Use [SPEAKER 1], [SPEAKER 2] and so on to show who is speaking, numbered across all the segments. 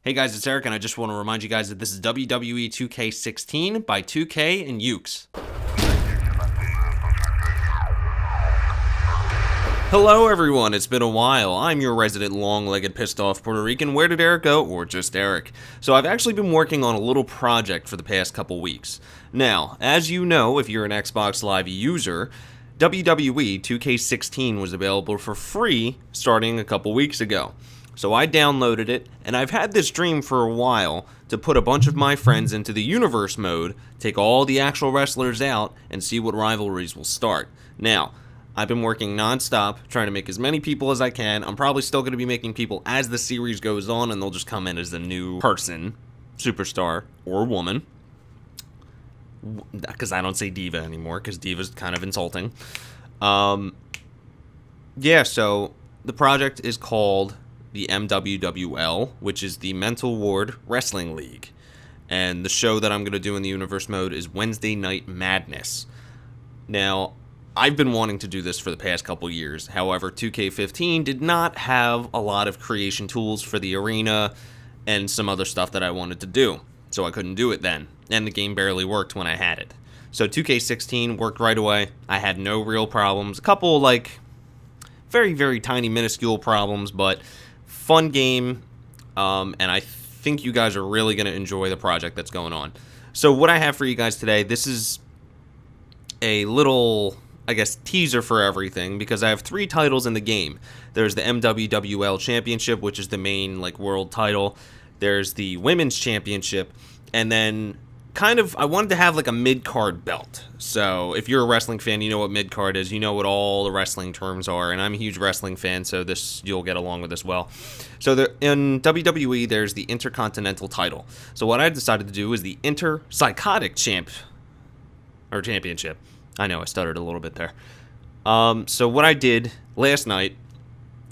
[SPEAKER 1] Hey guys, it's Eric, and I just want to remind you guys that this is WWE 2K16 by 2K and Ukes. Hello everyone, it's been a while. I'm your resident long-legged pissed-off Puerto Rican. Where did Eric go? Or just Eric. So I've actually been working on a little project for the past couple weeks. Now, as you know, if you're an Xbox Live user, WWE 2K16 was available for free starting a couple weeks ago. So I downloaded it, and I've had this dream for a while to put a bunch of my friends into the universe mode, take all the actual wrestlers out, and see what rivalries will start. Now, I've been working non-stop, trying to make as many people as I can. I'm probably still going to be making people as the series goes on, and they'll just come in as the new person, superstar, or woman. Because I don't say diva anymore, because diva's kind of insulting. So the project is called the MWWL, which is the Mental Ward Wrestling League. And the show that I'm going to do in the universe mode is Wednesday Night Madness. Now, I've been wanting to do this for the past couple years. However, 2K15 did not have a lot of creation tools for the arena and some other stuff that I wanted to do. So I couldn't do it then. And the game barely worked when I had it. So 2K16 worked right away. I had no real problems. A couple, very, very tiny, minuscule problems, but fun game, and I think you guys are really going to enjoy the project that's going on. So what I have for you guys today, this is a little, teaser for everything, because I have 3 titles in the game. There's the MWWL Championship, which is the main, world title. There's the Women's Championship, and then I wanted to have a mid-card belt. So if you're a wrestling fan, you know what mid-card is. You know what all the wrestling terms are, and I'm a huge wrestling fan, so this you'll get along with as well. So in WWE, there's the Intercontinental title. So what I decided to do is the Inter-Psychotic Championship. I know, I stuttered a little bit there. So what I did last night,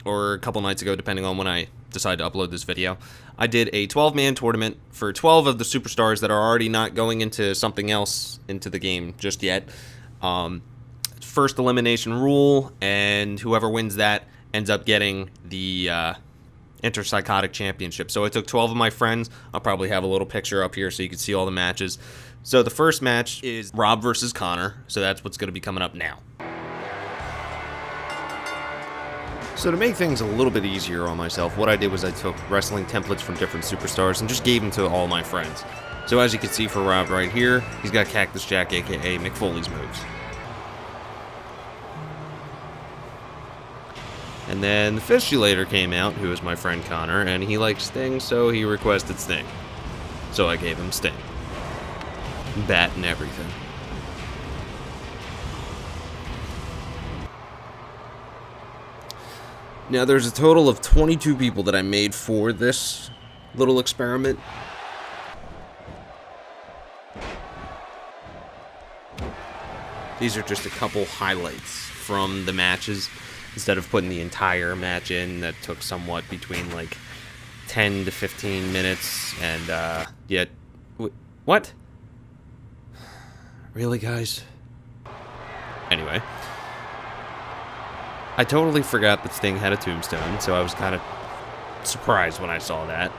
[SPEAKER 1] or a couple nights ago, depending on when I decide to upload this video, I did a 12-man tournament for 12 of the superstars that are already not going into something else into the game just yet. First elimination rule, and whoever wins that ends up getting the Interpsychotic Championship. So I took 12 of my friends. I'll probably have a little picture up here so you can see all the matches. So the first match is Rob versus Conor, so that's what's going to be coming up now. So to make things a little bit easier on myself, what I did was I took wrestling templates from different superstars and just gave them to all my friends. So as you can see for Rob right here, he's got Cactus Jack, aka Mick Foley's moves. And then the Fistulator came out, who is my friend Conor, and he likes Sting, so he requested Sting. So I gave him Sting. Bat and everything. Now, there's a total of 22 people that I made for this little experiment. These are just a couple highlights from the matches. Instead of putting the entire match in, that took somewhat between 10 to 15 minutes. And, what? Really, guys? Anyway. I totally forgot that Sting had a tombstone, so I was kind of surprised when I saw that.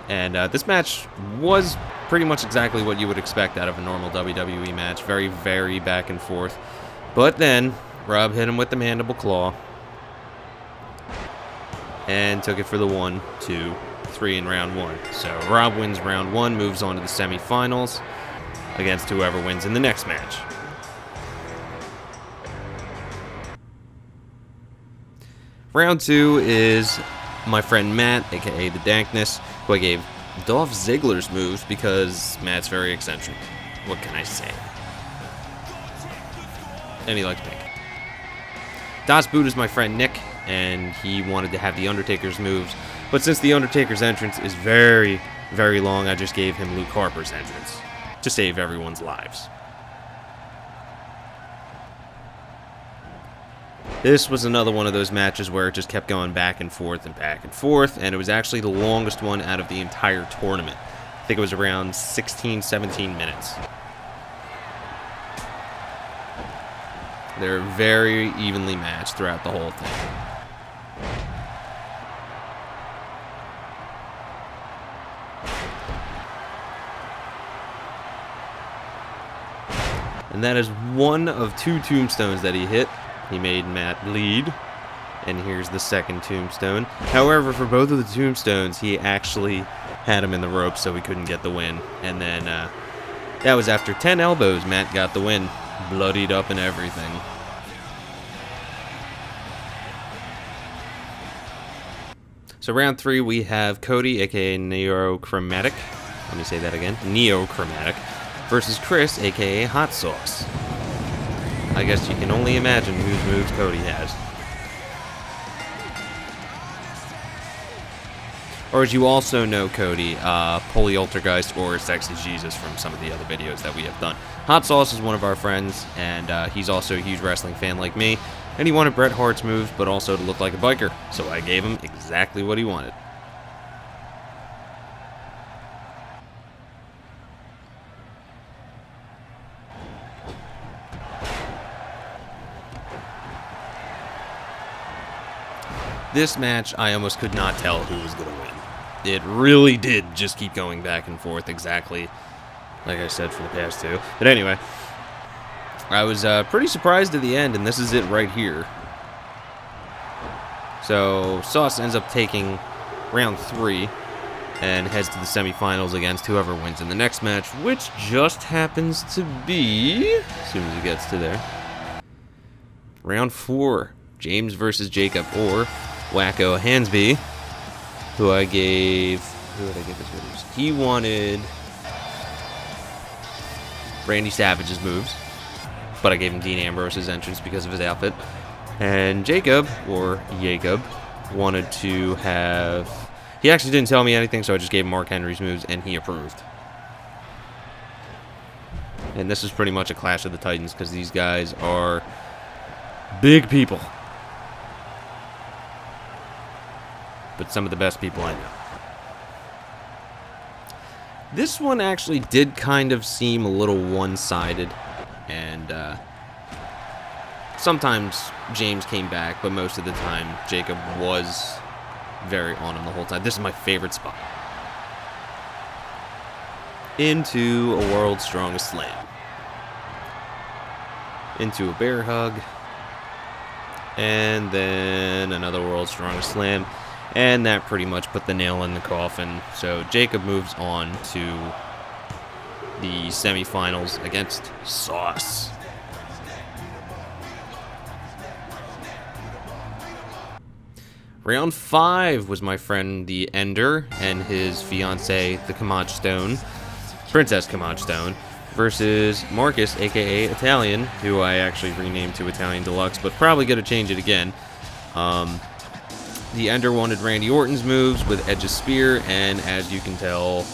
[SPEAKER 1] And this match was pretty much exactly what you would expect out of a normal WWE match. Very, very back and forth. But then, Rob hit him with the mandible claw. And took it for the 1, 2, 3 in round 1. So Rob wins round 1, moves on to the semifinals against whoever wins in the next match. Round 2 is my friend Matt, aka The Dankness, who I gave Dolph Ziggler's moves because Matt's very eccentric. What can I say? And he likes pink. Das Boot is my friend Nick, and he wanted to have The Undertaker's moves. But since The Undertaker's entrance is very, very long, I just gave him Luke Harper's entrance to save everyone's lives. This was another one of those matches where it just kept going back and forth, and it was actually the longest one out of the entire tournament. I think it was around 16, 17 minutes. They're very evenly matched throughout the whole thing. And that is one of 2 tombstones that he hit. He made Matt lead. And here's the second tombstone. However, for both of the tombstones, he actually had him in the ropes, so he couldn't get the win. And then that was after 10 elbows. Matt got the win, bloodied up and everything. So round 3, we have Cody, aka Neochromatic. Let me say that again. Neochromatic versus Chris, aka Hot Sauce. I guess you can only imagine whose moves Cody has. Or as you also know Cody, Polyoltergeist or Sexy Jesus from some of the other videos that we have done. Hot Sauce is one of our friends, and he's also a huge wrestling fan like me. And he wanted Bret Hart's moves, but also to look like a biker. So I gave him exactly what he wanted. This match, I almost could not tell who was going to win. It really did just keep going back and forth exactly like I said for the past 2. But anyway, I was pretty surprised at the end, and this is it right here. So Sauce ends up taking round 3 and heads to the semifinals against whoever wins in the next match, which just happens to be, as soon as he gets to there, round 4, James versus Jacob, or Wacko Hansby, who did I give this moves? He wanted Randy Savage's moves, but I gave him Dean Ambrose's entrance because of his outfit. And Jacob, wanted to have... He actually didn't tell me anything, so I just gave him Mark Henry's moves, and he approved. And this is pretty much a Clash of the Titans, because these guys are big people. But some of the best people I know. This one actually did kind of seem a little one-sided, and sometimes James came back, but most of the time Jacob was very on him the whole time. This is my favorite spot. Into a World's Strongest Slam. Into a bear hug. And then another World's Strongest Slam. And that pretty much put the nail in the coffin. So Jacob moves on to the semifinals against Sauce. Round 5 was my friend the Ender and his fiancée, the Kamach Stone, Princess Kamach Stone, versus Marcus, aka Italian, who I actually renamed to Italian Deluxe, but probably gonna change it again. The Ender wanted Randy Orton's moves with Edge's Spear, and as you can tell,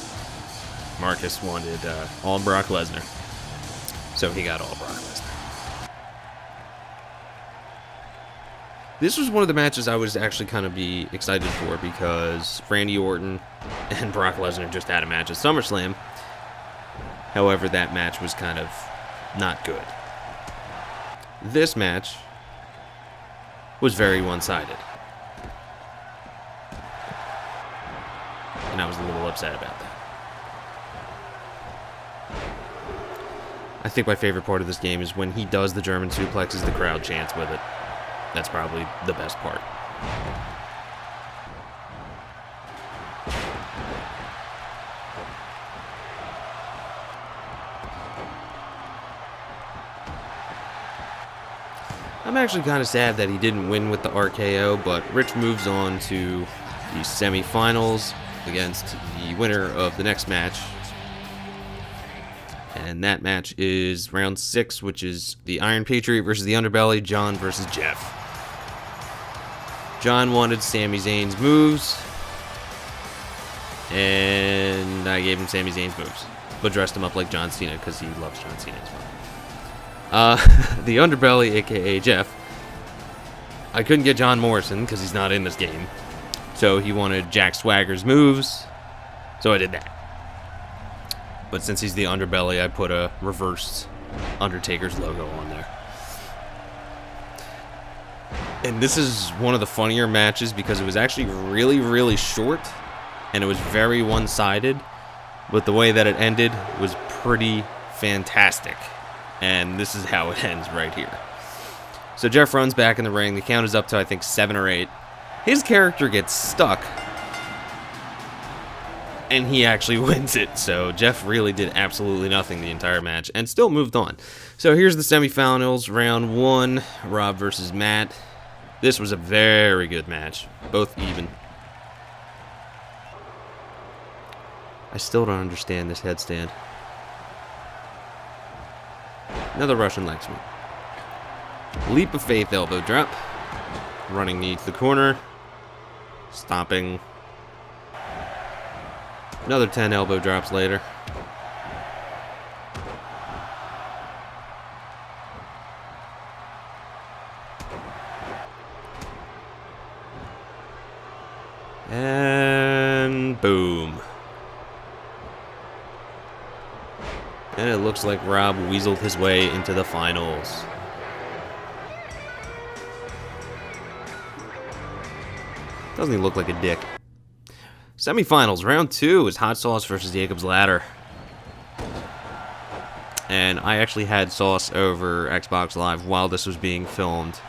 [SPEAKER 1] Marcus wanted all Brock Lesnar. So he got all Brock Lesnar. This was one of the matches I was actually kind of be excited for, because Randy Orton and Brock Lesnar just had a match at SummerSlam. However, that match was kind of not good. This match was very one-sided. And I was a little upset about that. I think my favorite part of this game is when he does the German suplexes, the crowd chants with it. That's probably the best part. I'm actually kind of sad that he didn't win with the RKO, but Rich moves on to the semifinals against the winner of the next match. And that match is round 6, which is the Iron Patriot versus the Underbelly, John versus Geoff. John wanted Sami Zayn's moves, and I gave him Sami Zayn's moves, but dressed him up like John Cena because he loves John Cena as well. The Underbelly, aka Geoff, I couldn't get John Morrison because he's not in this game, so he wanted Jack Swagger's moves, so I did that. But since he's the Underbelly, I put a reversed Undertaker's logo on there. And this is one of the funnier matches because it was actually really, really short, and it was very one-sided, but the way that it ended was pretty fantastic. And this is how it ends right here. So Geoff runs back in the ring. The count is up to, I think, 7 or 8. His character gets stuck, and he actually wins it. So Geoff really did absolutely nothing the entire match and still moved on. So here's the semifinals, round 1, Rob versus Matt. This was a very good match, both even. I still don't understand this headstand. Another Russian leg sweep. Leap of faith elbow drop. Running knee to the corner. Stomping. Another 10 elbow drops later. And boom. And it looks like Rob weaseled his way into the finals. Doesn't he look like a dick? Semifinals, round 2 is Hot Sauce versus Jacob's Ladder. And I actually had Sauce over Xbox Live while this was being filmed,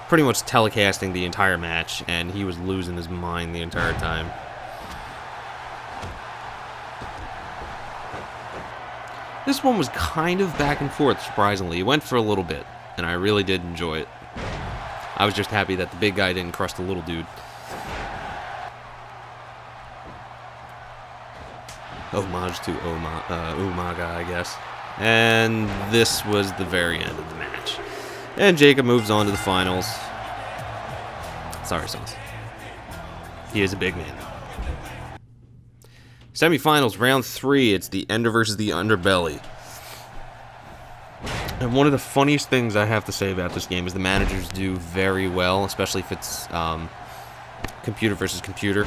[SPEAKER 1] pretty much telecasting the entire match, and he was losing his mind the entire time. This one was kind of back and forth, surprisingly. It went for a little bit, and I really did enjoy it. I was just happy that the big guy didn't crush the little dude. Homage to Umaga, I guess. And this was the very end of the match. And Jacob moves on to the finals. Sorry, Sauce. He is a big man. Semifinals, round 3. It's the Ender versus the Underbelly. And one of the funniest things I have to say about this game is the managers do very well, especially if it's computer versus computer.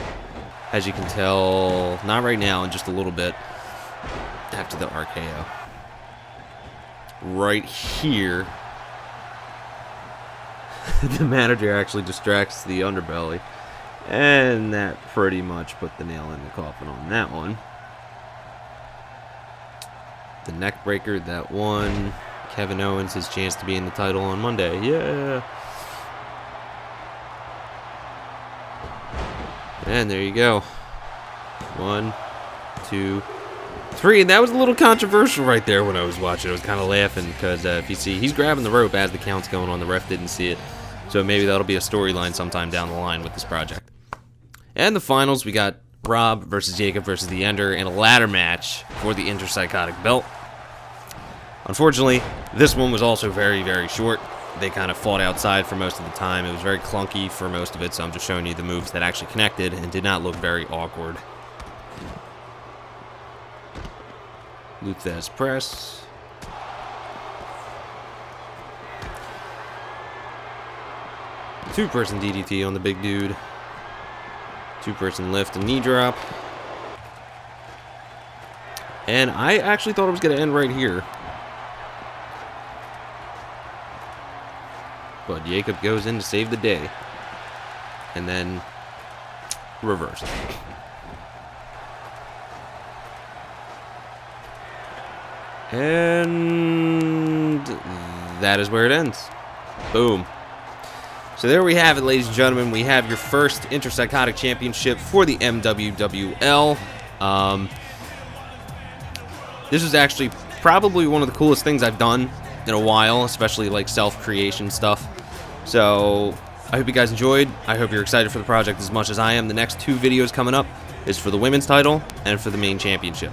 [SPEAKER 1] As you can tell, not right now, in just a little bit after the RKO. Right here, the manager actually distracts the Underbelly. And that pretty much put the nail in the coffin on that one. The neck breaker, that one. Kevin Owens, his chance to be in the title on Monday. Yeah. And there you go. 1, 2, 3. And that was a little controversial right there when I was watching. I was kind of laughing because if you see, he's grabbing the rope as the count's going on. The ref didn't see it. So maybe that'll be a storyline sometime down the line with this project. And the finals, we got Rob versus Jacob versus the Ender in a ladder match for the Interpsychotic belt. Unfortunately, this one was also very, very short. They kind of fought outside for most of the time. It was very clunky for most of it, so I'm just showing you the moves that actually connected and did not look very awkward. Luthez press. Two-person DDT on the big dude. Two-person lift and knee drop. And I actually thought it was going to end right here. But Jacob goes in to save the day. And then reverse. And that is where it ends. Boom. So there we have it, ladies and gentlemen. We have your first Interpsychotic Championship for the MWWL. This is actually probably one of the coolest things I've done in a while, especially like self-creation stuff. So I hope you guys enjoyed. I hope you're excited for the project as much as I am. The next 2 videos coming up is for the women's title and for the main championship.